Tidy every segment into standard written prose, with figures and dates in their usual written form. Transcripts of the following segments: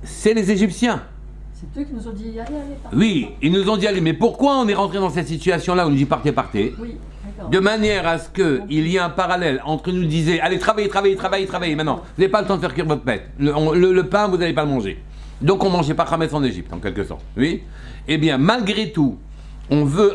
C'est les Égyptiens. C'est eux qui nous ont dit allez, partez. Oui, ils nous ont dit allez, mais pourquoi on est rentré dans cette situation-là où on nous dit partez, partez? Oui, d'accord. De manière à ce qu'il y ait un parallèle entre nous disait allez, travaillez, travaillez, travaillez, travaillez. Maintenant, vous n'avez pas le temps de faire cuire votre pète. Le pain, vous n'allez pas le manger. Donc on ne mangeait pas Khametz en Égypte, en quelque sorte. Oui. Eh bien, malgré tout, on veut,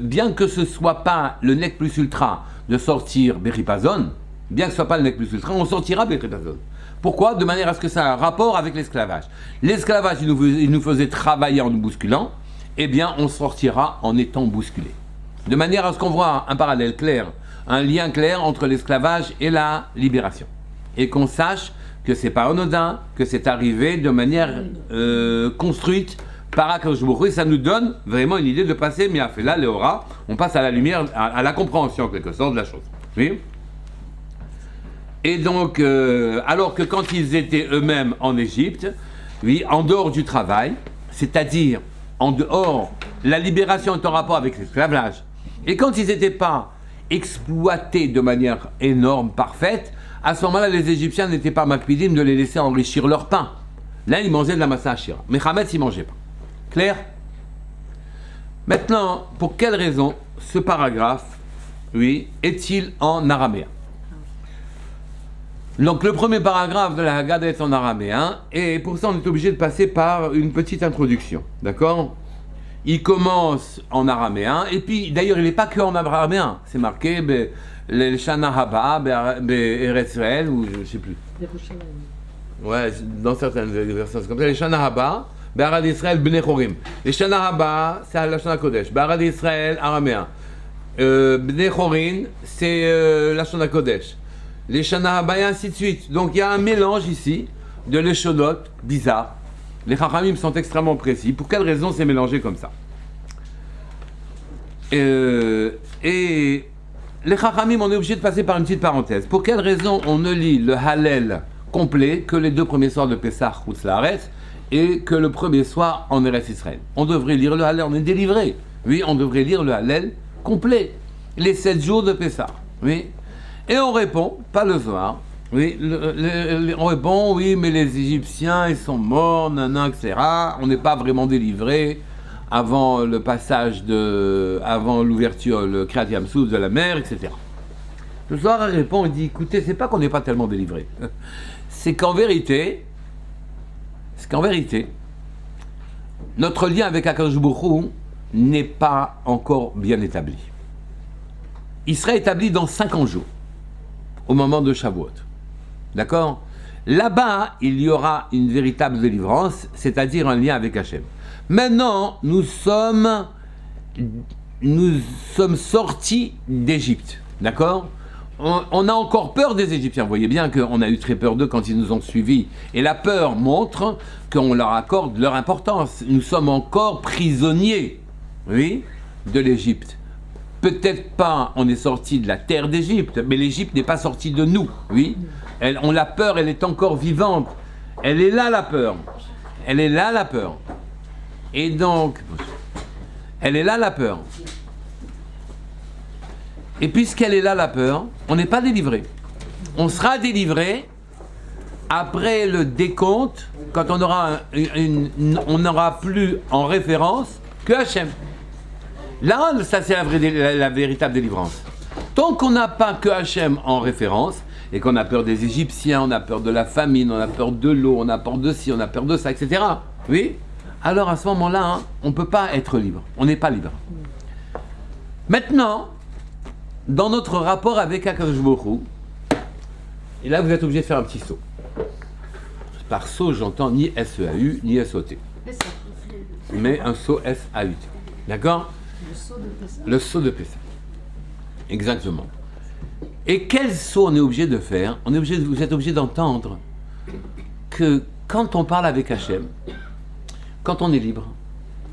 bien que ce ne soit pas le nec plus ultra de sortir Beripazon, bien que ce ne soit pas le nec plus ultra, on sortira Beripazon. Pourquoi? De manière à ce que ça ait un rapport avec l'esclavage. L'esclavage, il nous faisait travailler en nous bousculant, eh bien, on sortira en étant bousculé. De manière à ce qu'on voit un parallèle clair, un lien clair entre l'esclavage et la libération. Et qu'on sache que c'est pas anodin, que c'est arrivé de manière construite par Akadosh Baruch Hu, et ça nous donne vraiment une idée de passer, mais à fait là, Léora, on passe à la lumière, à la compréhension en quelque sorte de la chose. Oui. Et donc, alors que quand ils étaient eux-mêmes en Égypte, oui, en dehors du travail, c'est-à-dire en dehors, la libération est en rapport avec l'esclavage, et quand ils n'étaient pas exploités de manière énorme, parfaite, à ce moment-là, les Égyptiens n'étaient pas makpidim de les laisser enrichir leur pain. Là, ils mangeaient de la massa hachira. Mais Khametz, ils ne mangeaient pas. Clair? Maintenant, pour quelle raison ce paragraphe, oui, est-il en araméen? Donc, le premier paragraphe de la Haggadah est en araméen, et pour ça, on est obligé de passer par une petite introduction. D'accord? Il commence en araméen, et puis, d'ailleurs, il n'est pas que en araméen. C'est marqué, le Shana Haba, Eretz Israël, ou je ne sais plus. Ouais, dans certaines versions, c'est comme ça. Le Shana Haba, Be'arad Israël, Bnei Chorim. Le Shana Haba, c'est la Shana Kodesh. Be'arad Israël, araméen. Bnei Chorim, c'est la Shana Kodesh. Les Shana Haba, et ainsi de suite. Donc il y a un mélange ici de l'échonot bizarre. Les Chachamim sont extrêmement précis. Pour quelle raison c'est mélangé comme ça? Et les Chachamim, on est obligé de passer par une petite parenthèse. Pour quelle raison on ne lit le Hallel complet que les deux premiers soirs de Pessah, Chutz La'aretz, et que le premier soir en Eretz Israël? On devrait lire le Hallel, on est délivré. Oui, on devrait lire le Hallel complet, les 7 jours de Pessah. Oui. Et on répond, pas le soir. Oui, on répond, oui, mais les Égyptiens, ils sont morts, nanana, etc. On n'est pas vraiment délivré avant le passage avant l'ouverture, le Kriyat Yam-Suf de la mer, etc. Le soir, il répond, il dit, écoutez, c'est pas qu'on n'est pas tellement délivré. C'est qu'en vérité, notre lien avec Akadosh Baruch Hu n'est pas encore bien établi. Il sera établi dans 50 jours, au moment de Shavuot. D'accord? Là-bas, il y aura une véritable délivrance, c'est-à-dire un lien avec Hachem. Maintenant, nous sommes sortis d'Égypte. D'accord? On a encore peur des Égyptiens. Vous voyez bien qu'on a eu très peur d'eux quand ils nous ont suivis. Et la peur montre qu'on leur accorde leur importance. Nous sommes encore prisonniers, oui, de l'Égypte. Peut-être pas, on est sorti de la terre d'Égypte, mais l'Égypte n'est pas sortie de nous, oui. On la peur, elle est encore vivante. Elle est là, la peur. Elle est là, la peur. Et donc, elle est là, la peur. Et puisqu'elle est là, la peur, on n'est pas délivré. On sera délivré après le décompte, quand on aura on n'aura plus en référence que Hachem. Là, ça c'est la véritable délivrance. Tant qu'on n'a pas que Hachem en référence, et qu'on a peur des Égyptiens, on a peur de la famine, on a peur de l'eau, on a peur de ci, on a peur de ça, etc. Oui? Alors à ce moment-là, hein, on ne peut pas être libre. On n'est pas libre. Maintenant, dans notre rapport avec Akadosh Baruch Hu, et là vous êtes obligé de faire un petit saut. Par saut, j'entends ni S-E-A-U, ni S-O-T. Mais un saut S-A-U-T. D'accord? Le saut de Pessah. Exactement. Et quel saut on est obligé de faire? Vous êtes obligé d'entendre que quand on parle avec Hachem, quand on est libre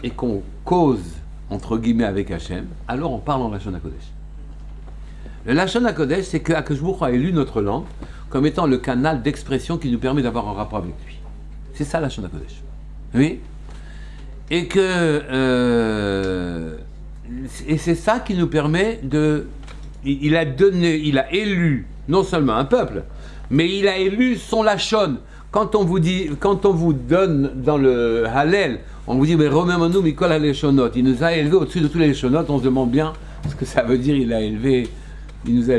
et qu'on cause entre guillemets avec Hachem, alors on parle en Lashon HaKodesh. Le Lashon HaKodesh, c'est que Akadosh Baruch Hu a élu notre langue comme étant le canal d'expression qui nous permet d'avoir un rapport avec lui. C'est ça Lashon HaKodesh. Oui? Et que et c'est ça qui nous permet de... Il a élu non seulement un peuple, mais il a élu son Lachon quand on vous donne dans le Hallel, on vous dit, mais remets-nous Mikol Haleshonot, il nous a élevés au-dessus de tous les Leshonot, on se demande bien ce que ça veut dire, il nous a élevés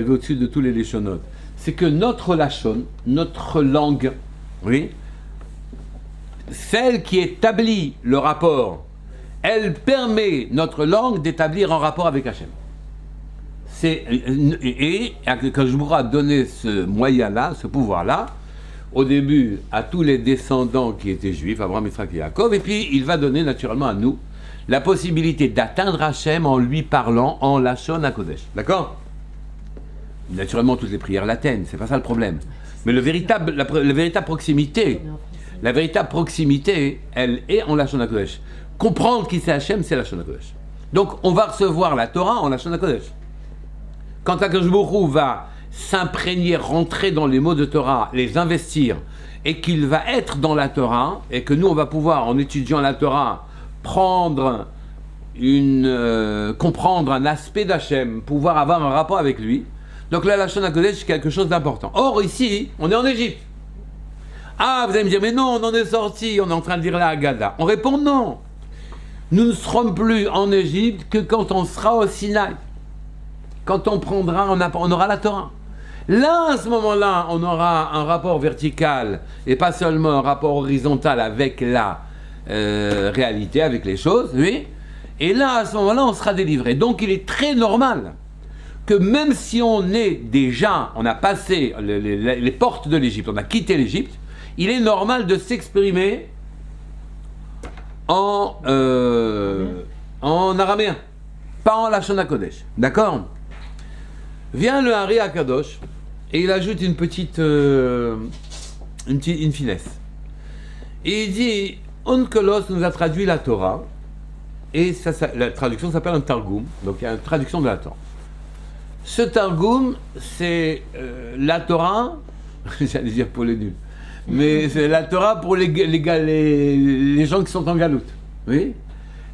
au-dessus de tous les Leshonot. C'est que notre Lachon, notre langue, oui, celle qui établit le rapport, elle permet notre langue d'établir un rapport avec Hachem. Et quand je vous ai donné ce moyen-là, ce pouvoir-là, au début à tous les descendants qui étaient juifs, Abraham, Yitzhak et Yaakov, et puis il va donner naturellement à nous la possibilité d'atteindre Hachem en lui parlant en Lachon HaKodesh. D'accord ? Naturellement, toutes les prières l'atteignent, c'est pas ça le problème. Mais la véritable proximité, elle est en Lachon HaKodesh. Comprendre qui c'est Hachem, c'est Lachon HaKodesh. Donc, on va recevoir la Torah en Lachon HaKodesh. Quand Akadosh Baruch Hu va s'imprégner, rentrer dans les mots de Torah, les investir, et qu'il va être dans la Torah, et que nous, on va pouvoir, en étudiant la Torah, comprendre un aspect d'Hachem, pouvoir avoir un rapport avec lui. Donc là, la Lachon HaKodesh, c'est quelque chose d'important. Or, ici, on est en Égypte. Ah, vous allez me dire, mais non, on en est sorti, on est en train de lire la Haggadah. On répond non. Nous ne serons plus en Égypte que quand on sera au Sinaï. Quand on aura la Torah. Là, à ce moment-là, on aura un rapport vertical et pas seulement un rapport horizontal avec la réalité, avec les choses, oui. Et là, à ce moment-là, on sera délivré. Donc, il est très normal que même si on a passé les portes de l'Égypte, on a quitté l'Égypte, il est normal de s'exprimer en araméen, pas en Lachon HaKodesh. D'accord ? Vient le Hari Akadosh et il ajoute une finesse. Et il dit, Onkelos nous a traduit la Torah, et la traduction s'appelle un Targum, donc il y a une traduction de la Torah. Ce Targum, c'est la Torah, j'allais dire pour les nuls, mais c'est la Torah pour les gens qui sont en galoute. Oui.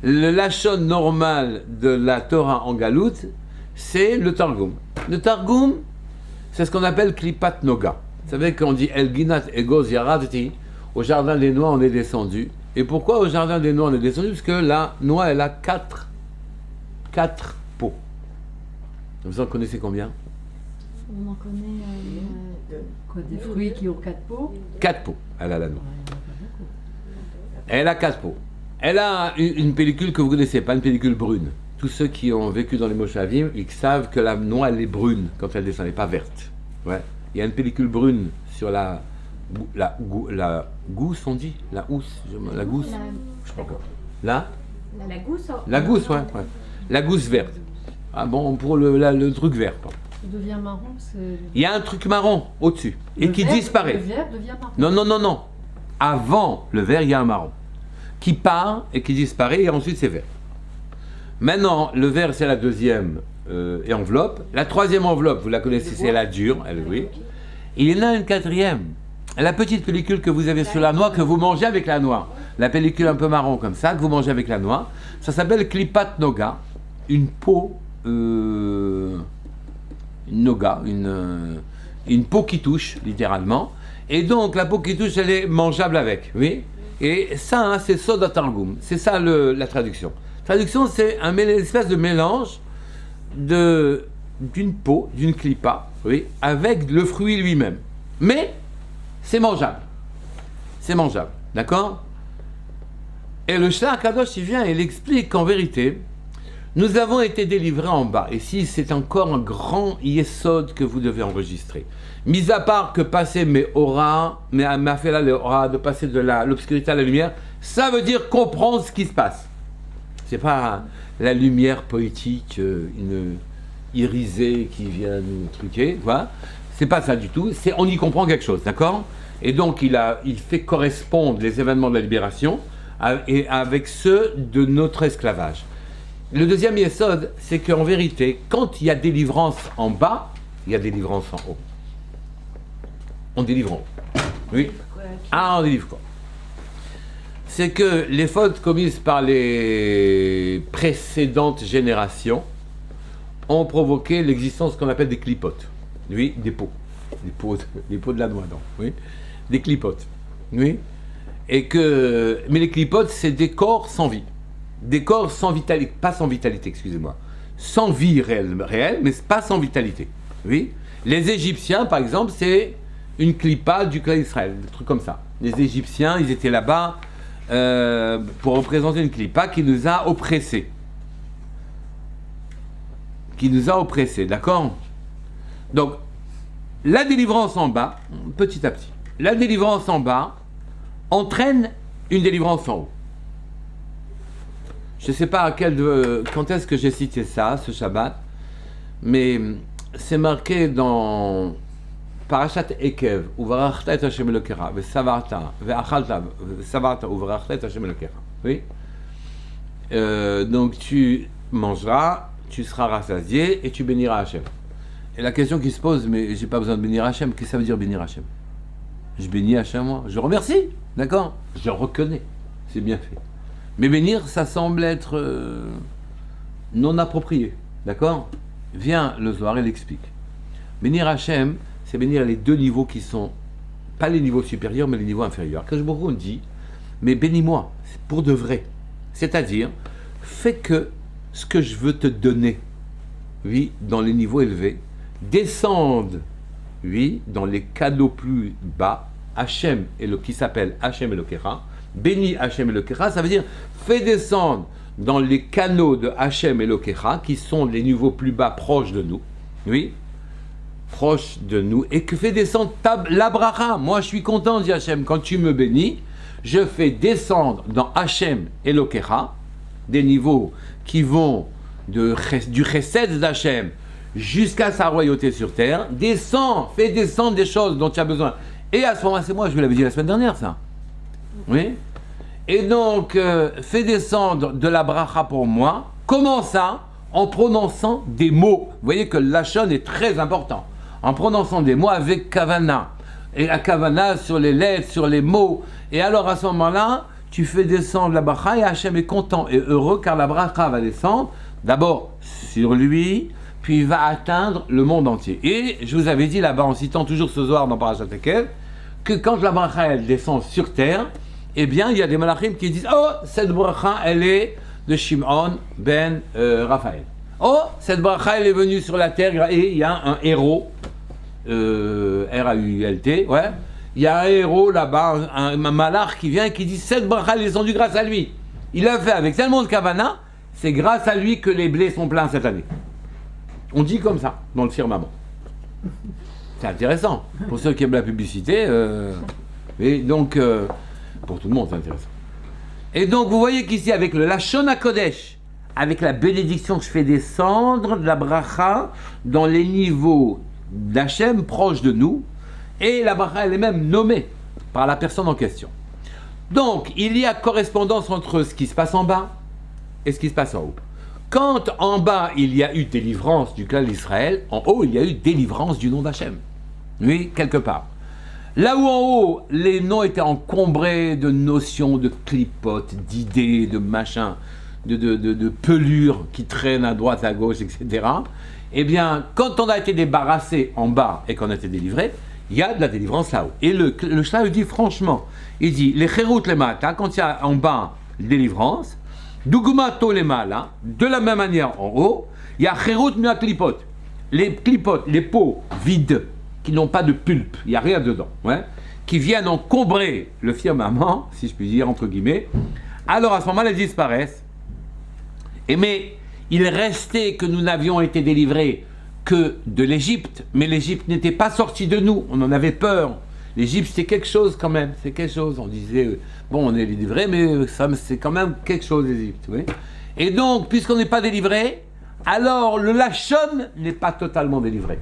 Le Lachon normal de la Torah en galoute, c'est le Targum. Le Targum, c'est ce qu'on appelle Klipat Noga. Vous savez qu'on dit El Ginat Egoz Yaradti, au jardin des noix on est descendu. Et pourquoi au jardin des noix on est descendu ? Parce que la noix elle a 4 peaux. Vous en connaissez combien ? On en connaît des fruits qui ont 4 peaux. 4 peaux, elle a la noix. Elle a 4 peaux. Elle a une pellicule que vous ne connaissez pas, une pellicule brune. Tous ceux qui ont vécu dans les Moshavim, ils savent que la noix, elle est brune quand elle descend, elle n'est pas verte. Ouais. Il y a une pellicule brune sur la gousse, on dit ? La housse ? La gousse ? Je sais pas encore. La gousse, ouais. La gousse verte. Ah bon, pour le truc vert. Pardon. Il devient marron, il y a un truc marron au-dessus, et qui disparaît. Le vert devient marron. Non. Avant le vert, il y a un marron. Qui part et qui disparaît, et ensuite c'est vert. Maintenant, le vert, c'est la deuxième enveloppe. La troisième enveloppe, vous la connaissez, c'est la dure, oui. Il y en a une quatrième. La petite pellicule que vous avez sur la noix, que vous mangez avec la noix. La pellicule un peu marron comme ça, que vous mangez avec la noix. Ça s'appelle Klipat Noga. Une peau... Noga, une peau qui touche, littéralement. Et donc, la peau qui touche, elle est mangeable avec, oui. Et ça, c'est Soda Targum. C'est ça la traduction. Traduction, c'est une espèce de mélange d'une peau, d'une clipa, oui, avec le fruit lui-même. Mais, c'est mangeable. C'est mangeable, d'accord ? Et le Shlomo Kadosh, il vient et il explique qu'en vérité, nous avons été délivrés en bas. Et si c'est encore un grand yesod que vous devez enregistrer. Mis à part que passer de passer de l'obscurité à la lumière, ça veut dire comprendre ce qui se passe. C'est pas la lumière poétique, une irisée qui vient nous truquer, voilà. C'est pas ça du tout, on y comprend quelque chose, d'accord ? Et donc il fait correspondre les événements de la libération avec ceux de notre esclavage. Le deuxième yesod, c'est qu'en vérité, quand il y a délivrance en bas, il y a délivrance en haut. On délivre en haut. Oui. On délivre quoi ? C'est que les fautes commises par les précédentes générations ont provoqué l'existence qu'on appelle des clipotes. Oui, des pots. Des pots de la noix, donc. Oui. Des clipotes. Oui. Mais les clipotes, c'est des corps sans vie. Des corps sans vitalité, pas sans vitalité, excusez-moi. Sans vie réelle, mais pas sans vitalité. Oui. Les Égyptiens, par exemple, c'est une clipa du clan d'Israël, des trucs comme ça. Les Égyptiens, ils étaient là-bas pour représenter une clipa qui nous a oppressés. D'accord? Donc, la délivrance en bas, petit à petit, la délivrance en bas entraîne une délivrance en haut. Je ne sais pas quand est-ce que j'ai cité ça, ce Shabbat, mais c'est marqué dans Parashat Ekev, Uvarachta et Hashem Elokera, Vesavarta, Veachalta, Vesavarta, Uvarachta et Hashem Elokera. Oui. Donc tu mangeras, tu seras rassasié et tu béniras Hashem. Et la question qui se pose, mais j'ai pas besoin de bénir Hashem, qu'est-ce que ça veut dire bénir Hashem? Je bénis Hashem, moi. Je remercie, d'accord? Je reconnais, c'est bien fait. Mais bénir, ça semble être non approprié, d'accord? Vient le Zohar et l'explique. Bénir Hashem, c'est bénir les deux niveaux qui sont, pas les niveaux supérieurs, mais les niveaux inférieurs. Quand on dit, mais bénis-moi, c'est pour de vrai. C'est-à-dire, fais que ce que je veux te donner, oui, dans les niveaux élevés, descende, oui, dans les cadeaux plus bas, Hachem, qui s'appelle Hachem Elokera, bénis Hachem Elokera, ça veut dire, fais descendre dans les canaux de Hachem Elokera, qui sont les niveaux plus bas proches de nous, oui, proches de nous, et que fais descendre la bracha. Moi, je suis content, dit Hachem, quand tu me bénis, je fais descendre dans Hachem Elokera, des niveaux qui vont du chesed d'Hachem jusqu'à sa royauté sur terre, fais descendre des choses dont tu as besoin. Et à ce moment-là, c'est moi, je vous l'avais dit la semaine dernière, ça. Oui. Et donc, fais descendre de la bracha pour moi. Comment ça? En prononçant des mots. Vous voyez que le lachon est très important. En prononçant des mots avec kavana. Et la kavana sur les lettres, sur les mots. Et alors, à ce moment-là, tu fais descendre la bracha et Hachem est content et heureux car la bracha va descendre d'abord sur lui, puis il va atteindre le monde entier. Et je vous avais dit là-bas, en citant toujours ce Zohar dans Parashat Ekev, que quand la bracha elle descend sur terre, eh bien il y a des malachim qui disent « Oh, cette bracha elle est de Shimon ben Raphaël. Oh, cette bracha elle est venue sur la terre et il y a un héros, R-A-U-L-T, ouais. Il y a un héros là-bas, un malach qui vient et qui dit « Cette bracha elle est descendue grâce à lui. Il l'a fait avec tellement de kavana, c'est grâce à lui que les blés sont pleins cette année. » On dit comme ça, dans le firmament. C'est intéressant. Pour ceux qui aiment la publicité, et donc, pour tout le monde, c'est intéressant. Et donc, vous voyez qu'ici, avec le Lachon HaKodesh, avec la bénédiction que je fais descendre de la bracha dans les niveaux d'Hachem proches de nous, et la bracha, elle est même nommée par la personne en question. Donc, il y a correspondance entre ce qui se passe en bas et ce qui se passe en haut. Quand en bas, il y a eu délivrance du clan d'Israël, en haut, il y a eu délivrance du nom d'Hachem. Oui, quelque part. Là où en haut, les noms étaient encombrés de notions, de clipotes, d'idées, de machins, de pelures qui traînent à droite, à gauche, etc. Eh bien, quand on a été débarrassé en bas et qu'on a été délivré, il y a de la délivrance là-haut. Et le Shla dit franchement, il dit, les chérout les mata, quand il y a en bas délivrance, Dugumato les malas, de la même manière en haut, il y a chérout mia clipot. Les clipotes, les pots vides, qui n'ont pas de pulpe, il n'y a rien dedans, ouais, qui viennent encombrer le firmament, si je puis dire, entre guillemets, alors à ce moment-là, elles disparaissent. Mais il restait que nous n'avions été délivrés que de l'Égypte, mais l'Égypte n'était pas sortie de nous, on en avait peur. L'Égypte, c'est quelque chose quand même, c'est quelque chose. On disait, bon, on est délivré, mais ça, c'est quand même quelque chose, l'Égypte. Oui. Et donc, puisqu'on n'est pas délivré, alors le Lachon n'est pas totalement délivré.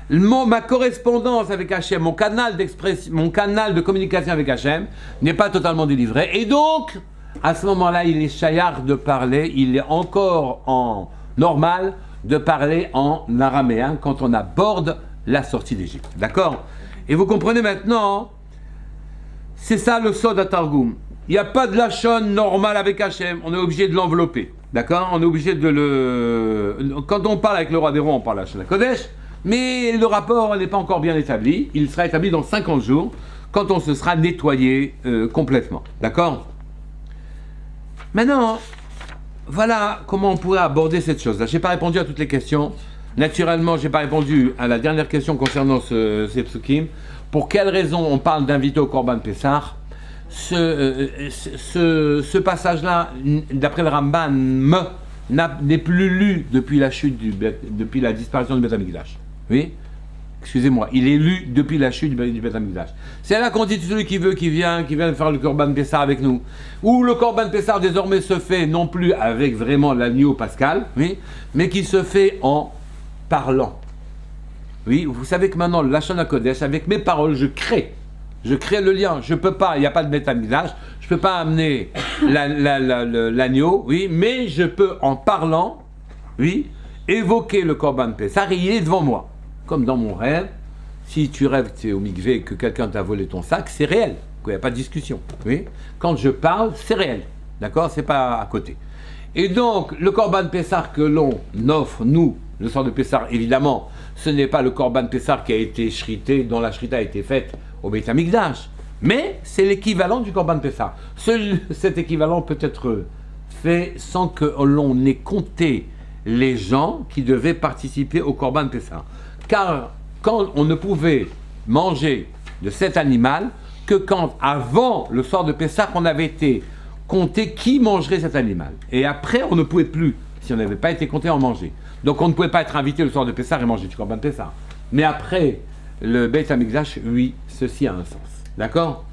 Ma correspondance avec Hachem, mon canal de communication avec Hachem n'est pas totalement délivré. Et donc, à ce moment-là, il est chayar de parler, il est encore en normal de parler en araméen quand on aborde la sortie d'Égypte. D'accord? Et vous comprenez maintenant, c'est ça le sod à Targum. Il n'y a pas de lachon normal avec Hachem, on est obligé de l'envelopper. D'accord? On est obligé de le... Quand on parle avec le roi des rois, on parle lachon HaKodesh, mais le rapport n'est pas encore bien établi. Il sera établi dans 50 jours, quand on se sera nettoyé complètement. D'accord? Maintenant, voilà comment on pourrait aborder cette chose-là. Je n'ai pas répondu à toutes les questions. Naturellement, je n'ai pas répondu à la dernière question concernant ces psukim. Pour quelle raison on parle d'inviter au Korban Pessah? Ce passage-là, d'après le Ramban, n'est plus lu depuis la chute depuis la disparition du Beth Amikdash. Oui? Excusez-moi, il est lu depuis la chute du Beth Amikdash. C'est là qu'on dit celui qui veut, qui vient faire le Korban Pessah avec nous. Où le Korban Pessah désormais se fait non plus avec vraiment l'agneau pascal, oui, mais qui se fait en parlant. Oui, vous savez que maintenant, le Lachon HaKodesh, avec mes paroles, je crée le lien. Je peux pas, il n'y a pas de Beth Amikdash, je peux pas amener l'agneau, oui, mais je peux, en parlant, oui, évoquer le Korban Pessah et il est devant moi. Comme dans mon rêve, si tu rêves, tu es au mikvé et que quelqu'un t'a volé ton sac, c'est réel, il n'y a pas de discussion, oui. Quand je parle, c'est réel, d'accord, c'est pas à côté. Et donc, le Korban Pessah que l'on offre, nous, le soir de Pessah, évidemment, ce n'est pas le Korban Pessah qui a été shrité, dont la shrita a été faite au Beit HaMikdash, mais c'est l'équivalent du Korban Pessah. Cet équivalent peut être fait sans que l'on ait compté les gens qui devaient participer au Korban Pessah. Car quand on ne pouvait manger de cet animal que quand, avant le soir de Pessah, on avait été compté qui mangerait cet animal. Et après, on ne pouvait plus, si on n'avait pas été compté, en manger. Donc on ne pouvait pas être invité le soir de Pessah et manger du Korban Pessah. Mais après le Beit HaMikdash, oui, ceci a un sens. D'accord?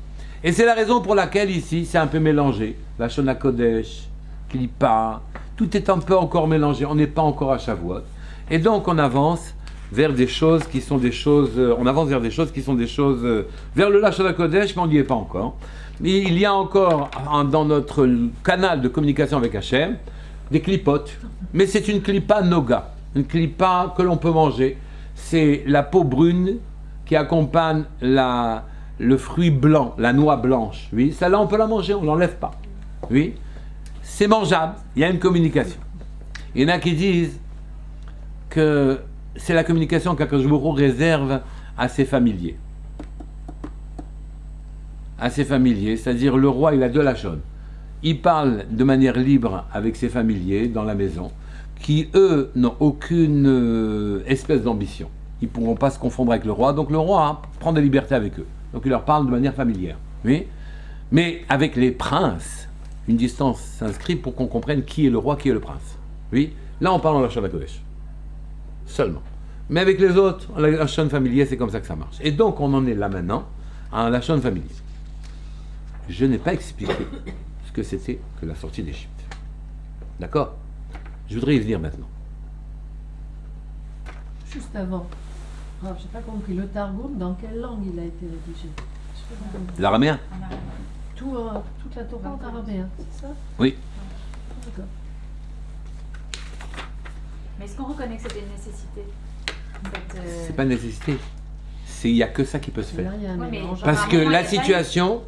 Et c'est la raison pour laquelle ici, c'est un peu mélangé. Lachon HaKodesh, Klippa, tout est un peu encore mélangé. On n'est pas encore à Shavuot. Et donc on avance vers des choses qui sont des choses... vers le Lachon HaKodesh, mais on n'y est pas encore. Mais il y a encore, dans notre canal de communication avec Hachem, des clipotes. Mais c'est une clipa noga, une clipa que l'on peut manger. C'est la peau brune qui accompagne le fruit blanc, la noix blanche. Oui, celle-là, on peut la manger, on ne l'enlève pas. Oui, c'est mangeable, il y a une communication. Il y en a qui disent que c'est la communication qu'Akadosh Baruch Hu réserve à ses familiers. À ses familiers, c'est-à-dire le roi, il a deux lachon. Il parle de manière libre avec ses familiers dans la maison, qui eux n'ont aucune espèce d'ambition. Ils ne pourront pas se confondre avec le roi, donc le roi prend des libertés avec eux. Donc il leur parle de manière familière. Oui. Mais avec les princes, une distance s'inscrit pour qu'on comprenne qui est le roi, qui est le prince. Oui. Là on parle en Lachon HaKodesh. Seulement. Mais avec les autres, en Lachon familier, c'est comme ça que ça marche. Et donc on en est là maintenant, à un Lachon familier. Je n'ai pas expliqué ce que c'était que la sortie d'Égypte. D'accord? Je voudrais y venir maintenant. Juste avant. Alors, je n'ai pas compris. Le Targum, dans quelle langue il a été rédigé? L'araméen? Toute la Torah en araméen, c'est ça? Oui. D'accord. Mais est-ce qu'on reconnaît que c'était une nécessité? C'est pas une nécessité. Il n'y a que ça qui peut se faire. Parce que la situation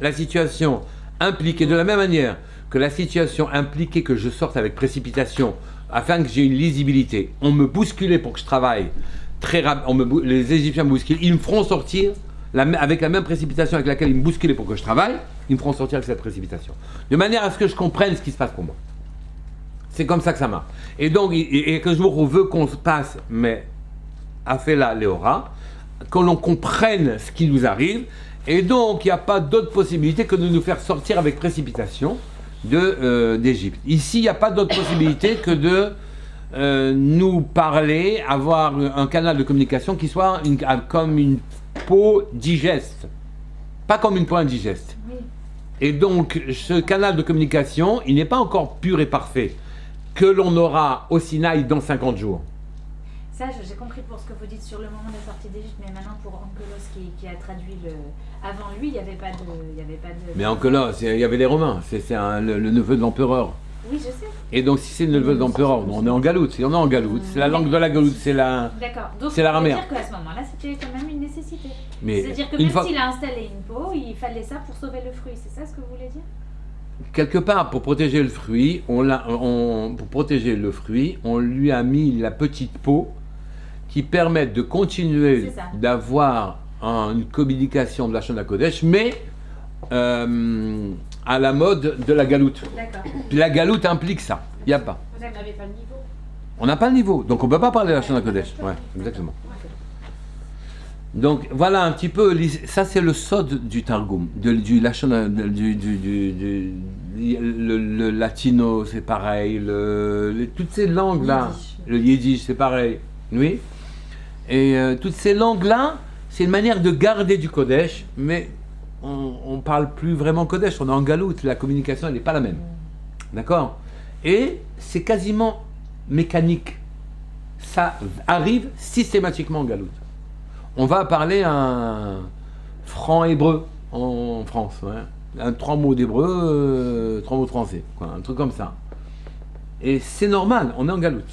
impliquait, de la même manière que la situation impliquait que je sorte avec précipitation afin que j'ai une lisibilité, on me bousculait pour que je travaille très rapidement, les Égyptiens me bousculent, ils me feront sortir avec la même précipitation avec laquelle ils me bousculaient pour que je travaille, ils me feront sortir avec cette précipitation. De manière à ce que je comprenne ce qui se passe pour moi. C'est comme ça que ça marche. Et donc, que je veux qu'on se passe, mais a fait la Léora, que l'on comprenne ce qui nous arrive, et donc il n'y a pas d'autre possibilité que de nous faire sortir avec précipitation d'Égypte. Ici, il n'y a pas d'autre possibilité que de nous parler, avoir un canal de communication qui soit comme une peau digeste, pas comme une peau indigeste. Oui. Et donc, ce canal de communication, il n'est pas encore pur et parfait, que l'on aura au Sinaï dans 50 jours. Ça, j'ai compris pour ce que vous dites sur le moment de la sortie d'Égypte, mais maintenant pour Onkelos qui a traduit avant lui, il n'y avait pas de... Mais Onkelos, il y avait les Romains, c'est le neveu de l'empereur. Oui, je sais. Et donc si c'est le neveu de l'empereur, on est en galoute, si on est en galoute, c'est la langue de la galoute, c'est la... D'accord, donc c'est l'araméen. Ça veut dire qu'à ce moment-là, c'était quand même une nécessité. Mais c'est-à-dire que même s'il a installé une peau, il fallait ça pour sauver le fruit, c'est ça ce que vous voulez dire? Quelque part, pour protéger le fruit, on lui a mis la petite peau qui permet de continuer d'avoir une communication de la Lachon HaKodesh, mais à la mode de la galoute. D'accord. Puis la galoute implique ça. Il n'y a pas. Vous n'avez pas le niveau. On n'a pas le niveau, donc on ne peut pas parler de la Lachon HaKodesh. Ouais, exactement. Donc voilà un petit peu, ça c'est le sod du Targum, du Lachon, le latino c'est pareil, toutes ces langues là, le yiddish c'est pareil, oui. Et toutes ces langues là, c'est une manière de garder du Kodesh, mais on ne parle plus vraiment Kodesh, on est en galoute, la communication elle n'est pas la même. D'accord? Et c'est quasiment mécanique, ça arrive systématiquement en galoute. On va parler un franc hébreu en France, ouais. 3 mots d'hébreu, 3 mots de français, quoi, un truc comme ça. Et c'est normal, on est en galoute.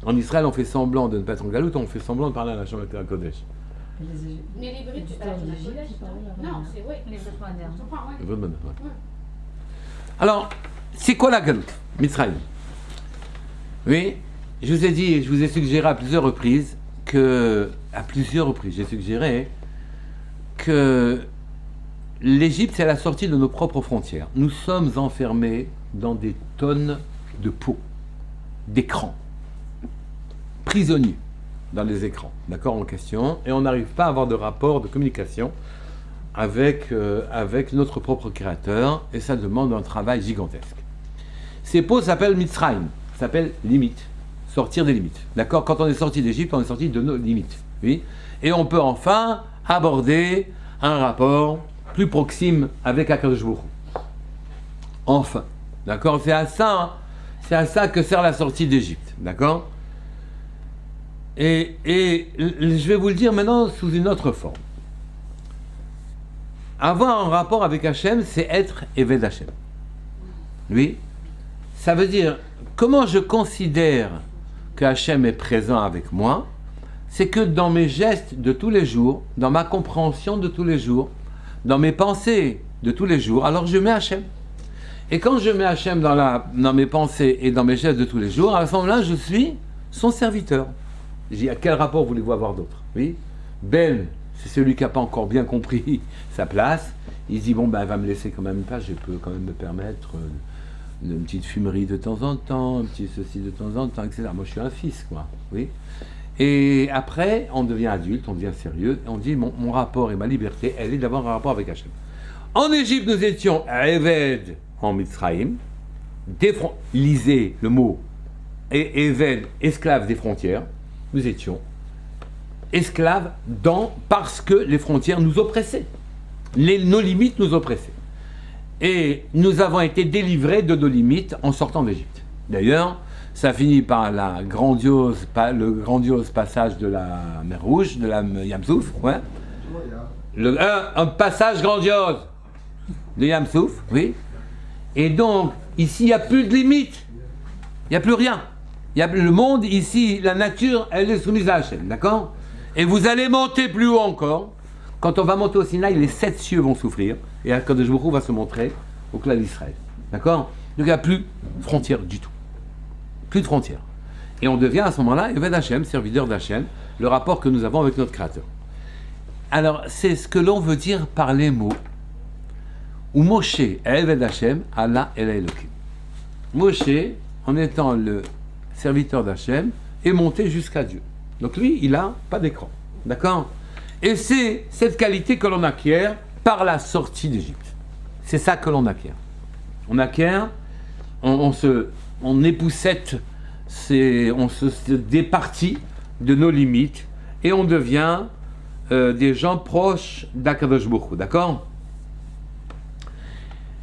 En Israël, on fait semblant de ne pas être en galoute, on fait semblant de parler à la Lachon HaKodesh. Mais les Brites, tu parles de la Kodesh. Non, c'est oui. Les autres modernes. Le vote moderne, ouais. Alors, c'est quoi la galoute, Mitzrayim? Oui, je vous ai dit, je vous ai suggéré à plusieurs reprises j'ai suggéré que l'Égypte, c'est la sortie de nos propres frontières. Nous sommes enfermés dans des tonnes de peau, d'écrans, prisonniers dans les écrans, d'accord, en question, et on n'arrive pas à avoir de rapport de communication avec notre propre créateur, et ça demande un travail gigantesque. Ces peaux s'appellent Mitzrayim, s'appellent limites. Sortir des limites. D'accord? Quand on est sorti d'Égypte, on est sorti de nos limites. Oui? Et on peut enfin aborder un rapport plus proxime avec Akadosh Baruch Hu. Enfin. D'accord? C'est à ça que sert la sortie d'Égypte. D'accord? Et je vais vous le dire maintenant sous une autre forme. Avoir un rapport avec Hachem, c'est être Eved Hachem. Oui? Ça veut dire, comment je considère que Hachem est présent avec moi, c'est que dans mes gestes de tous les jours, dans ma compréhension de tous les jours, dans mes pensées de tous les jours, alors je mets Hachem. Et quand je mets Hachem dans mes pensées et dans mes gestes de tous les jours, à ce moment-là, je suis son serviteur. Je dis, à quel rapport voulez-vous avoir d'autre? Oui. Ben, c'est celui qui n'a pas encore bien compris sa place. Il dit, bon, ben, elle va me laisser quand même pas, je peux quand même me permettre une petite fumerie de temps en temps, un petit ceci de temps en temps, etc. Moi, je suis un fils, quoi. Oui. Et après, on devient adulte, on devient sérieux, et on dit, mon rapport et ma liberté, elle est d'avoir un rapport avec Hachem. En Égypte, nous étions Eved en Mitzrayim, lisez le mot, et Eved, esclave des frontières, nous étions esclaves parce que les frontières nous oppressaient. Nos limites nous oppressaient. Et nous avons été délivrés de nos limites en sortant d'Égypte. D'ailleurs, ça finit par le grandiose passage de la mer Rouge, de la Yam Souf, ouais. Un passage grandiose de Yam Souf, oui. Et donc, ici, il n'y a plus de limites. Il n'y a plus rien. Le monde, ici, la nature, elle est soumise à Hachem, d'accord? Et vous allez monter plus haut encore. Quand on va monter au Sinaï, les 7 cieux vont souffrir. Et Akadosh Baruch Hu va se montrer au clan d'Israël. D'accord? Donc il n'y a plus de frontières du tout. Plus de frontières. Et on devient à ce moment-là Eved Hachem, serviteur d'Hachem, le rapport que nous avons avec notre Créateur. Alors, c'est ce que l'on veut dire par les mots. Ou Moshe, Eved Hachem, Allah El Elohim. Moshe, en étant le serviteur d'Hachem, est monté jusqu'à Dieu. Donc lui, il n'a pas d'écran. D'accord? Et c'est cette qualité que l'on acquiert par la sortie d'Égypte. C'est ça que l'on acquiert. On acquiert, on époussette, on se départit de nos limites et on devient des gens proches d'Akadosh Baruch Hu, d'accord?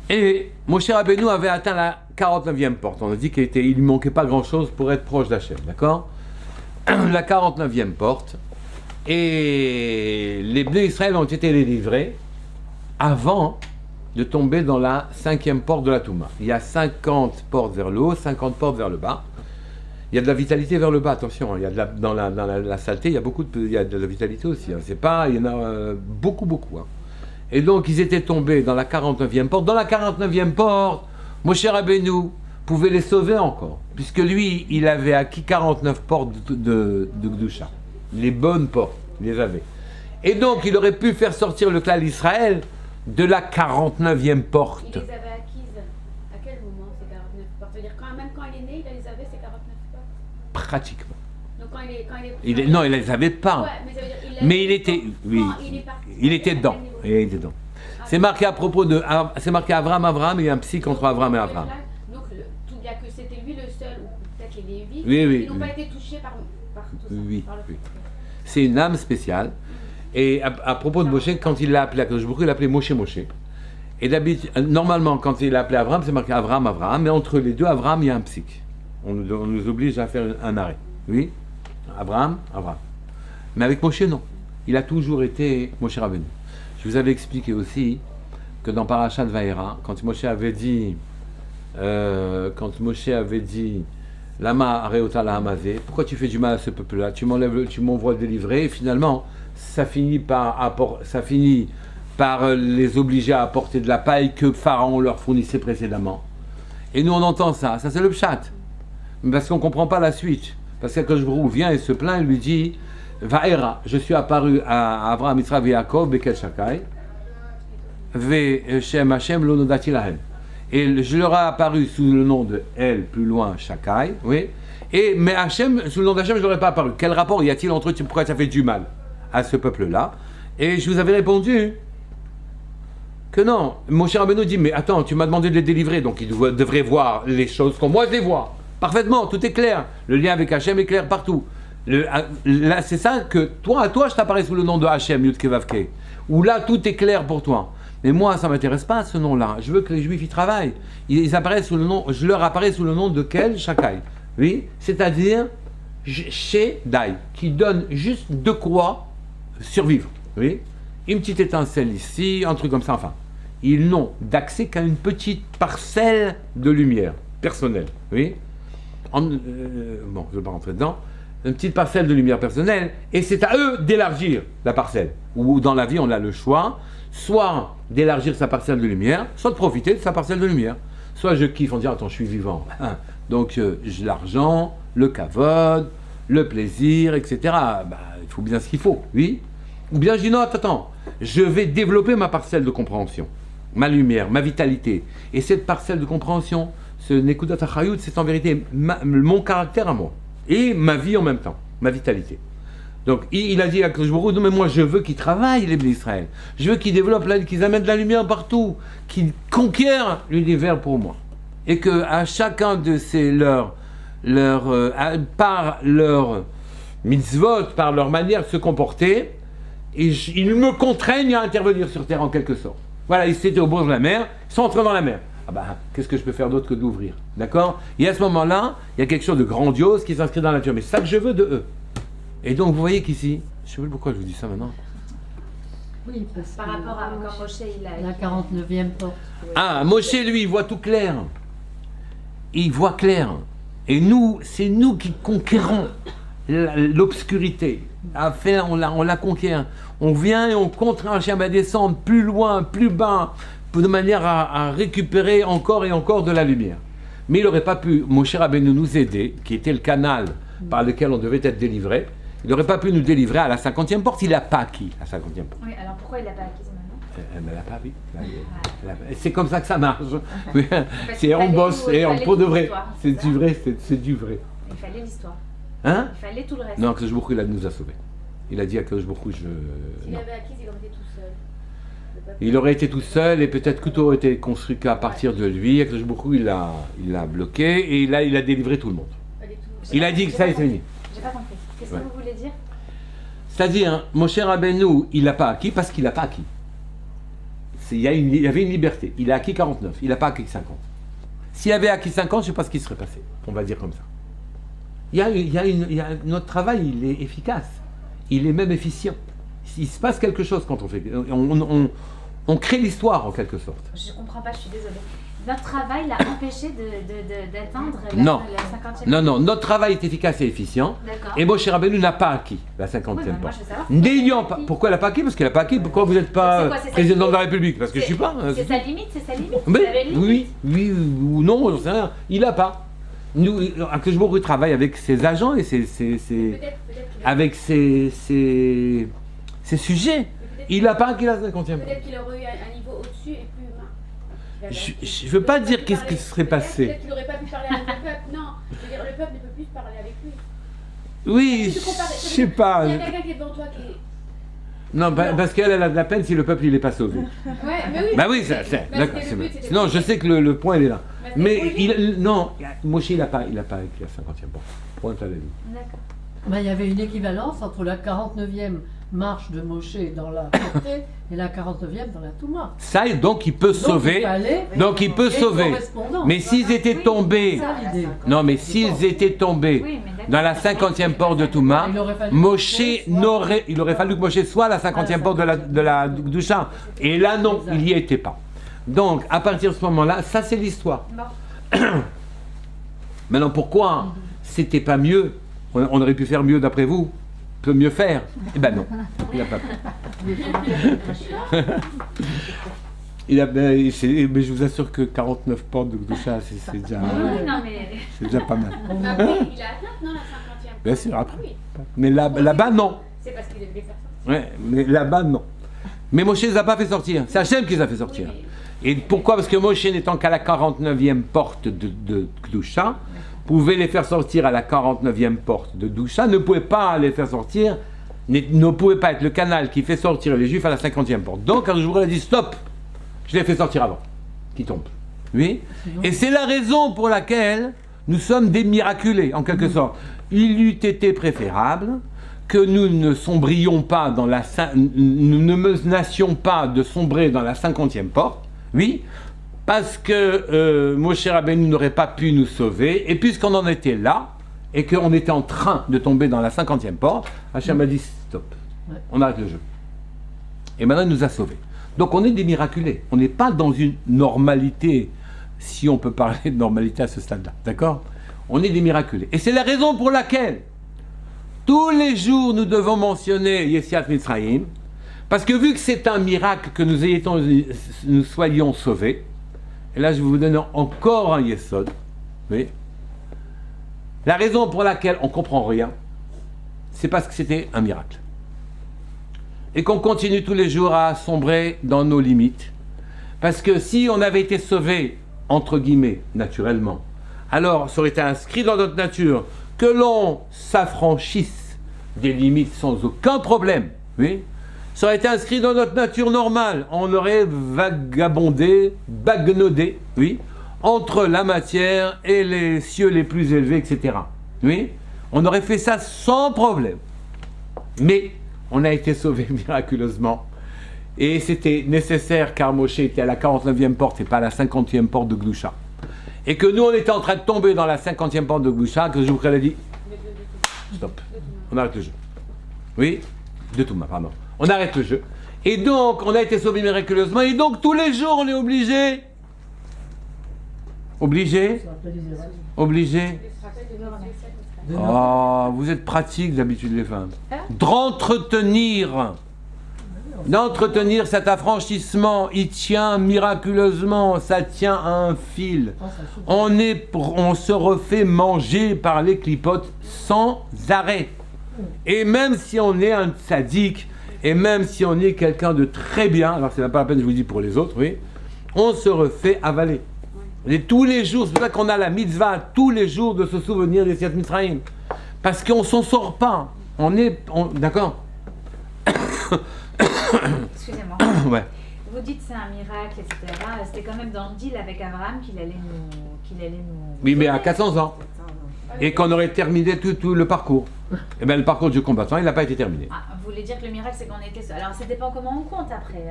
Et Moshe Rabbeinu avait atteint la 49e porte. On a dit qu'il ne lui manquait pas grand-chose pour être proche d'Hachem, d'accord? La 49e porte. Et les Bnei Israël ont été délivrés avant de tomber dans la 5e porte de la Touma. Il y a 50 portes vers le haut, 50 portes vers le bas. Il y a de la vitalité vers le bas, attention. Il y a dans la saleté, il y a de la vitalité aussi. Hein. Il y en a beaucoup. Hein. Et donc, ils étaient tombés dans la 49e porte. Dans la 49e porte, Moshe Rabbeinu pouvait les sauver encore. Puisque lui, il avait acquis 49 portes de Gdusha. Les bonnes portes, il les avait. Et donc, il aurait pu faire sortir le clan d'Israël de la 49e porte. Il les avait acquises à quel moment ces 49 portes? C'est-à-dire même quand il est né, il les avait ces 49 portes? Pratiquement. Donc quand Non, il ne les avait pas. Ouais, mais ça veut dire Mais il était, oui, quand il est parti, il était dedans. Il était dedans. C'est marqué à propos de, c'est marqué Abraham, il y a un psy entre Abraham et Abraham. Donc, il y a que c'était lui le seul, ou peut-être les Lévites, Oui, qui n'ont pas été touchés par tout ça. Oui, par le oui. fait. C'est une âme spéciale. Et à propos de Moshe, quand il l'a appelé Akadosh Baruch Hu, il l'a appelé Moshe. Et d'habitude, normalement, quand il l'a appelé Abraham, c'est marqué Abraham, mais entre les deux Abraham, il y a un psych. On nous oblige à faire un arrêt. Oui, Abraham. Mais avec Moshe, non. Il a toujours été Moshe Rabbeinu. Je vous avais expliqué aussi que dans Parashat Vaera, quand Moshe avait dit Lama Areota la Hamazé, pourquoi tu fais du mal à ce peuple-là? Tu m'envoies délivrer, et finalement, ça finit par les obliger à apporter de la paille que Pharaon leur fournissait précédemment. Et nous, on entend ça c'est le pshat. Parce qu'on ne comprend pas la suite. Parce que quand je vient et se plaint, il lui dit Vaera, je suis apparu à Abraham, Yitzhak et Yaakov, Bekel Shakai, Ve Shem Hashem lo nodati lahem. Et je leur ai apparu sous le nom de El, plus loin, Shakai, oui. Mais Hashem, sous le nom d'Hachem, je ne leur ai pas apparu. Quel rapport y a-t-il entre eux? Pourquoi ça fait du mal à ce peuple-là? Et je vous avais répondu que non. Moshe Rabbeinu dit, mais attends, tu m'as demandé de les délivrer, donc ils devraient voir les choses comme moi je les vois. Parfaitement, tout est clair. Le lien avec Hachem est clair partout. Là, c'est ça que à toi, je t'apparais sous le nom de Hachem, Yud Kevavke. Où là, tout est clair pour toi. Mais moi, ça ne m'intéresse pas ce nom-là. Je veux que les Juifs y travaillent. Ils apparaissent sous le nom, je leur apparais sous le nom de quel Shakai. Oui, c'est-à-dire chez Dai, qui donne juste de quoi survivre. Oui, une petite étincelle ici, un truc comme ça, enfin. Ils n'ont d'accès qu'à une petite parcelle de lumière personnelle. Oui, bon, je ne vais pas rentrer dedans. Une petite parcelle de lumière personnelle, et c'est à eux d'élargir la parcelle. Ou dans la vie, on a le choix, soit d'élargir sa parcelle de lumière, soit de profiter de sa parcelle de lumière. Soit je kiffe en disant, attends, je suis vivant. Donc, j'ai l'argent, le kavod, le plaisir, etc. Il faut bien ce qu'il faut, oui. Ou bien je dis, non, attends, je vais développer ma parcelle de compréhension, ma lumière, ma vitalité. Et cette parcelle de compréhension, ce Nekudat HaChayut, c'est en vérité mon caractère à moi. Et ma vie en même temps, ma vitalité. Donc il a dit à Akadosh Baruch Hu, non mais moi je veux qu'ils travaillent les Bnei Israël. Je veux qu'ils développent, qu'ils amènent de la lumière partout, qu'ils conquièrent l'univers pour moi. Et que à chacun de ces par leur mitzvot, par leur manière de se comporter, ils me contraignent à intervenir sur terre en quelque sorte. Voilà, ils étaient au bord de la mer, ils sont entrés dans la mer. Qu'est-ce que je peux faire d'autre que d'ouvrir? D'accord? Et à ce moment-là, il y a quelque chose de grandiose qui s'inscrit dans la nature. Mais c'est ça que je veux de eux. Et donc, vous voyez qu'ici, je ne sais pas pourquoi je vous dis ça maintenant. Oui, parce Par que rapport à quand Moshe, il a... la 49e porte. Moshe, lui, il voit tout clair. Il voit clair. Et nous, c'est nous qui conquérons l'obscurité. On la conquiert. On vient et on contraint Hachem à descendre plus loin, plus bas, de manière à récupérer encore et encore de la lumière. Mais il n'aurait pas pu, Moshe Rabbeinu, nous aider, qui était le canal par lequel on devait être délivré. Il n'aurait pas pu nous délivrer à la 50e porte, il n'a pas acquis la 50e porte. Oui, alors pourquoi il l'a pas acquise maintenant? Elle n'a pas, oui. C'est comme ça que ça marche. qu'il On bosse, et on pour de vrai. l'histoire, C'est c'est du ça vrai, c'est du vrai. Il fallait l'histoire. Hein? Il fallait tout le reste. Non, Akadosh Baruch Hu, il nous a sauvés. Il a dit à Akadosh Baruch Hu, S'il non. avait acquis, il aurait été tout seul. Il aurait été tout seul et peut-être que tout aurait été construit qu'à partir de lui. Akadosh Baruch Hu, il l'a bloqué et il a délivré tout le monde. Il a dit que ça est fini. J'ai pas compris. Qu'est-ce que vous voulez dire? C'est-à-dire, Moshe Rabbeinu, il n'a pas acquis parce qu'il n'a pas acquis. Il y avait une liberté. Il a acquis 49, il n'a pas acquis 50. S'il avait acquis 50, je ne sais pas ce qui serait passé. On va dire comme ça. Notre travail, il est efficace. Il est même efficient. Il se passe quelque chose quand on fait. On crée l'histoire en quelque sorte. Je comprends pas, je suis désolée. Notre travail l'a empêché d'atteindre Non. la 50e. Non, notre travail est efficace et efficient. D'accord. Et Moshe Rabbeinu n'a pas acquis la 50e Oui, mais moi, porte. je veux savoir N'ayant pas. Pourquoi elle n'a pas acquis? Parce qu'elle n'a pas acquis. Pourquoi vous n'êtes pas C'est quoi, c'est sa président de la limite? République? Parce que je ne suis pas. C'est sa limite, c'est sa limite. Mais, Vous avez une limite. oui ou non, j'en sais rien. Il n'a pas. Nous, Akadosh Baruch Hu travaille avec ses agents et avec ses C'est sujet. Il n'a pas qu'il a 50e. Peut-être qu'il aurait eu un niveau au-dessus et plus humain. Je ne veux pas dire qu'est-ce qui serait passé. Peut-être qu'il n'aurait pas pu parler avec le peuple. Non, je veux dire, le peuple ne peut plus parler avec lui. Oui, Si tu compares- je sais pas. Il y a quelqu'un qui est devant toi qui est. Non, parce qu'elle a de la peine si le peuple il est pas sauvé. Ouais, mais oui. Bah oui, d'accord. Non, je sais que le point il est là. Mais non, Moshe il a pas écrit la 50e porte. Point à la ligne. D'accord. Ben, il y avait une équivalence entre la 49e marche de Moshe dans la Portée et la 49e dans la Touma. Ça, donc il peut sauver. Donc il peut sauver. Mais s'ils étaient tombés. C'est ça l'idée. Non, mais s'ils étaient tombés Oui, mais d'accord. dans la 50e porte de Touma, Il aurait fallu Moshe que Moshe n'aurait. Il aurait fallu que Moshe soit à la 50e porte de la Doucha. Et là, non, il n'y était pas. Donc, à partir de ce moment-là, ça c'est l'histoire. Bon. Maintenant, pourquoi c'était pas mieux? On aurait pu faire mieux d'après vous? Peut mieux faire? Eh ben non, il n'a pas pu. Mais je vous assure que 49 portes de Gdoucha, c'est déjà, Oui, non, mais. c'est déjà pas mal. Après, il a atteint, non, la 50e. Bien sûr, après. Oui. Mais là-bas, non. C'est parce qu'il devait faire ça. Ouais, mais là-bas, non. Mais Moshe ne les a pas fait sortir. C'est Hachem qui les a fait sortir. Et pourquoi? Parce que Moshe n'étant qu'à la 49e porte de Gdoucha, pouvait les faire sortir à la 49e porte de Doucha, ne pouvait pas les faire sortir, ne pouvait pas être le canal qui fait sortir les Juifs à la 50e porte. Donc, un jour, il a dit stop, je les fais sortir avant, qui tombent. Oui. Et c'est la raison pour laquelle nous sommes des miraculés, en quelque sorte. Il eût été préférable que nous ne sombrions pas dans la... Nous ne menacions pas de sombrer dans la 50e porte, oui, parce que Moshe Rabbeinu n'aurait pas pu nous sauver, et puisqu'on en était là, et qu'on était en train de tomber dans la 50e porte, Hachem a dit stop, on arrête le jeu. Et maintenant il nous a sauvés. Donc on est des miraculés, on n'est pas dans une normalité, si on peut parler de normalité à ce stade-là, d'accord? On est des miraculés. Et c'est la raison pour laquelle, tous les jours nous devons mentionner Yetziat Mitzrayim, parce que vu que c'est un miracle que nous soyons sauvés, et là, je vais vous donner encore un yesod. Oui. La raison pour laquelle on ne comprend rien, c'est parce que c'était un miracle. Et qu'on continue tous les jours à sombrer dans nos limites. Parce que si on avait été sauvé, entre guillemets, naturellement, alors ça aurait été inscrit dans notre nature que l'on s'affranchisse des limites sans aucun problème. Oui. Ça aurait été inscrit dans notre nature normale. On aurait vagabondé, bagnodé, oui, entre la matière et les cieux les plus élevés, etc. Oui, on aurait fait ça sans problème. Mais on a été sauvés miraculeusement. Et c'était nécessaire car Moshe était à la 49e porte et pas à la 50e porte de Gdoucha. Et que nous, on était en train de tomber dans la 50e porte de Gdoucha, que je vous ai dit, stop, on arrête le jeu. Oui, de Touma, pardon. On arrête le jeu. Et donc, on a été sauvés miraculeusement. Et donc, tous les jours, on est obligé. Obligé. Oh, vous êtes pratiques d'habitude, les femmes. D'entretenir cet affranchissement. Il tient miraculeusement. Ça tient à un fil. On se refait manger par les clipotes sans arrêt. Et même si on est un tzaddik, et même si on est quelqu'un de très bien, alors c'est pas la peine, je vous dis pour les autres, oui, on se refait avaler. Et tous les jours, c'est pour ça qu'on a la mitzvah, tous les jours, de se souvenir des Yetziat Mitzrayim. Parce qu'on s'en sort pas. D'accord? Excusez-moi. Ouais. Vous dites c'est un miracle, etc. C'était quand même dans le deal avec Abraham qu'il allait nous... Oui, mais à 400 ans. Et qu'on aurait terminé tout le parcours. Et bien, le parcours du combattant, il n'a pas été terminé. Ah, vous voulez dire que le miracle, c'est qu'on était... Alors, ça dépend comment on compte après.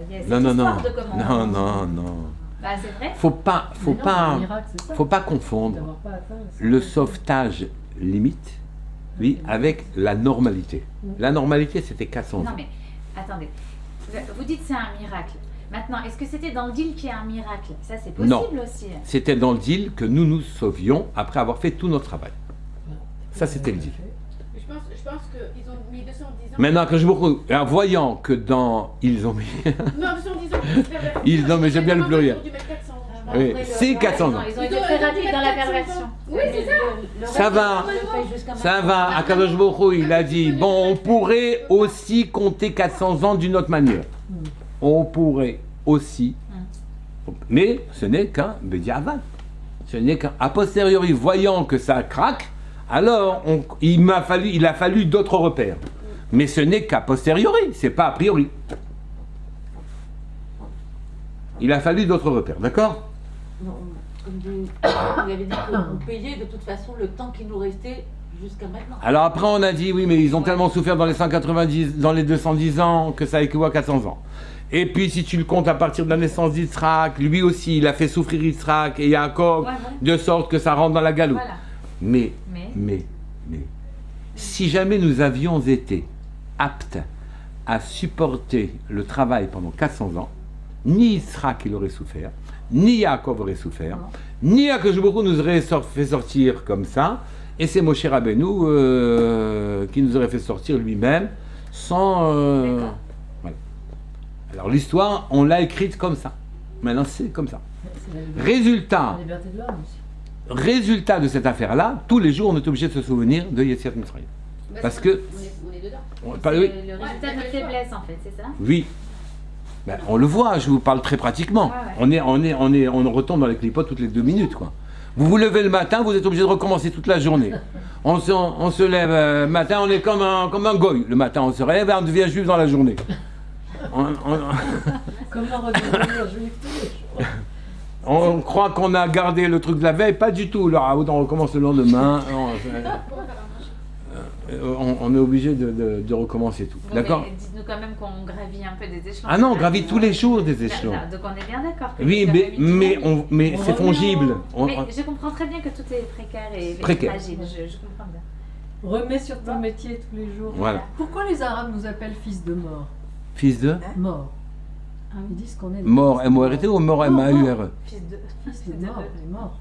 Il y a cette Non. histoire de comment Non. Bah, c'est vrai. Faut pas confondre le sauvetage limite, oui, avec la normalité. La normalité, c'était 400 ans. Non, mais attendez. Vous dites c'est un miracle. Maintenant, est-ce que c'était dans le deal qu'il y a un miracle? Ça, c'est possible Non. aussi. C'était dans le deal que nous nous sauvions après avoir fait tout notre travail. Ça, c'était le deal. Je pense qu'ils ont mis 210 ans. Maintenant que je vous retrouve, en voyant que dans... Ils ont mis... Non, 210 ans. Non, mais j'aime bien le pluriel. Oui, Après, c'est 400 ans. Ils ont été très rapides dans la perversion. Oui, c'est ça. Ça va, ça va. Akadosh Baruch Hu, il a dit, bon, on pourrait aussi compter 400 ans d'une autre manière. On pourrait aussi, mais ce n'est qu'un Bediavad. Ce n'est qu'un a posteriori, voyant que ça craque, alors il a fallu d'autres repères. Mais ce n'est qu'à posteriori, c'est pas a priori. Il a fallu d'autres repères, d'accord? Non, comme vous avez dit qu'on payait de toute façon le temps qui nous restait jusqu'à maintenant. Alors après on a dit oui mais ils ont tellement souffert dans les 190, dans les 210 ans que ça équivaut à 400 ans. Et puis si tu le comptes à partir de la naissance d'Yitzhak, lui aussi il a fait souffrir Yitzhak et Yaakov de sorte que ça rentre dans la galoute. Voilà. Mais, si jamais nous avions été aptes à supporter le travail pendant 400 ans, ni Yitzhak il aurait souffert, ni Yaakov aurait souffert, ni Akadosh Baruch Hu nous aurait fait sortir comme ça, et c'est Moshe Rabbeinu qui nous aurait fait sortir lui-même sans... voilà. Alors l'histoire, on l'a écrite comme ça. Maintenant c'est comme ça. Résultat, La liberté de l'homme aussi. résultat de cette affaire-là, tous les jours on est obligé de se souvenir de Yetziat Mitzrayim. Parce que... On est dedans. C'est oui. le résultat de notre faiblesse en fait, c'est ça? Oui. Ben, on le voit, je vous parle très pratiquement. Ouais. On retombe dans les clipotes toutes les 2 minutes, quoi. Vous vous levez le matin, vous êtes obligé de recommencer toute la journée. On se lève le matin, on est comme un goy. Le matin, on se relève et on devient juif dans la journée. Comment redevenir juif tous les jours? On croit qu'on a gardé le truc de la veille, pas du tout. Alors, on recommence le lendemain. On est obligé de recommencer tout. Bon, D'accord? mais dites-nous quand même qu'on gravit un peu des échelons. Ah non, on gravit tous les jours des échelons. Donc on est bien d'accord. que Oui, vous avez une mais On c'est revient fongible. Mais je comprends très bien que tout est précaire et Précaire. fragile. Je comprends bien. Remets sur ton métier tous les jours. Voilà. Pourquoi les Arabes nous appellent fils de mort? Fils de Mort. Ils disent qu'on est mort, M-O-R-T ou mort, M-A-U-R-E? Fils de. fils de mort. Les morts.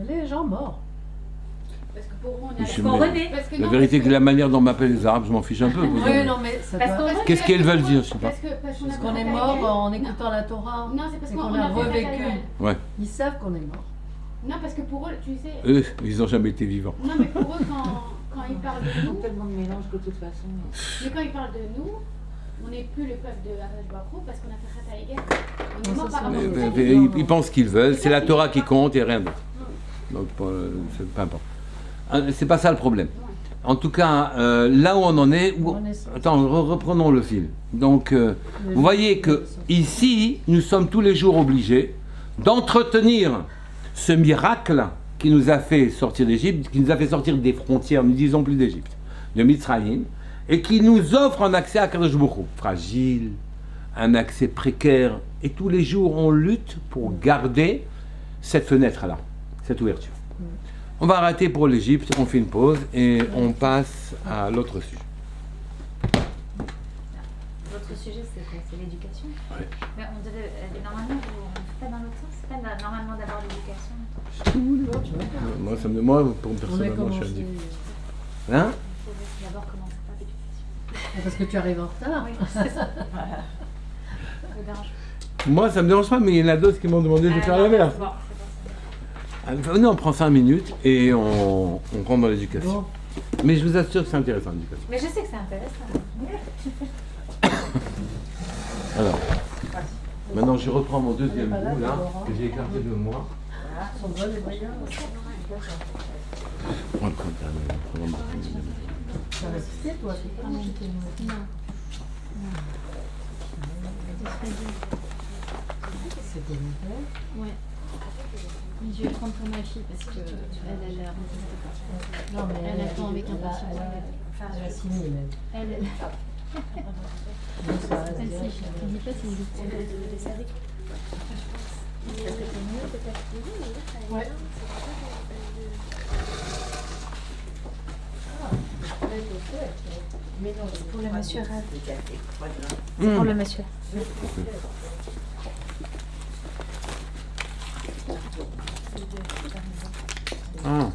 Les gens morts. Parce que pour vous, on Je est me- René. Parce que La non, vérité parce que la manière dont m'appellent les Arabes, je m'en fiche un peu. vous Oui, savez. non, mais ça Parce doit- qu'on- Qu'est-ce qu'ils veulent dire, je sais pas. Parce qu'on Parce a qu'on est fait mort calcul. en Non. écoutant la Torah. Non, c'est parce Et qu'on qu'on a a fait revécu. calcul. Ouais. Ils savent qu'on est mort. Non, parce que pour eux, tu sais. Eux, ils n'ont jamais été vivants. Non, mais pour eux, quand ils parlent de Ils ont nous, tellement de mélange que de toute façon. mais quand ils parlent de nous, on n'est plus le peuple de Akadosh Baruch Hu parce qu'on a fait Chat Haïgel. On est Non, mort ça, par c'est rapport vrai. aux Mais autres. ils pensent ce qu'ils veulent, c'est la Torah qui compte et rien d'autre. Donc, c'est peu importe. C'est pas ça le problème. En tout cas, là où on en est, attends, reprenons le fil. Donc, vous voyez que ici, nous sommes tous les jours obligés d'entretenir ce miracle qui nous a fait sortir d'Égypte, qui nous a fait sortir des frontières, ne disons plus d'Égypte, de Mitzrayim, et qui nous offre un accès à Kadosh Baruch Hu, fragile, un accès précaire, et tous les jours on lutte pour garder cette fenêtre-là, cette ouverture. On va arrêter pour l'Égypte, on fait une pause et on passe à l'autre sujet. Votre sujet, c'est quoi? C'est l'éducation? Ouais. Mais on devait. Normalement, on ne fait pas dans l'autre sens? C'est pas normalement d'abord l'éducation? Moi, pour On a personnellement, je suis commencé. indifférent. Hein? Il faut d'abord commencer par l'éducation. Parce que tu arrives en retard. Oui, c'est ça. Ça vous dérange Moi, ça me dérange pas, mais il y en a d'autres qui m'ont demandé de faire non, l'inverse. bon, c'est pour ça. Venez, on prend 5 minutes et on rentre dans l'éducation. Bon. Mais je vous assure que c'est intéressant, l'éducation. Mais je sais que c'est intéressant. Alors, maintenant je reprends mon deuxième Elle est pas là, bout là, Laura. que j'ai écarté de moi. Son bon est brillant. On le compte, là, Tu as résisté, toi? C'était une Ouais. Mais je vais prendre pour ma fille parce que elle résiste pas. Non, mais Elle attend avec impatience. Elle a signé, même. Elle Donc, ça reste elle bien. sait. Tu dis pas c'est une victime. Ouais. Pour le monsieur Rav. Mmh. Pour le monsieur. Ah.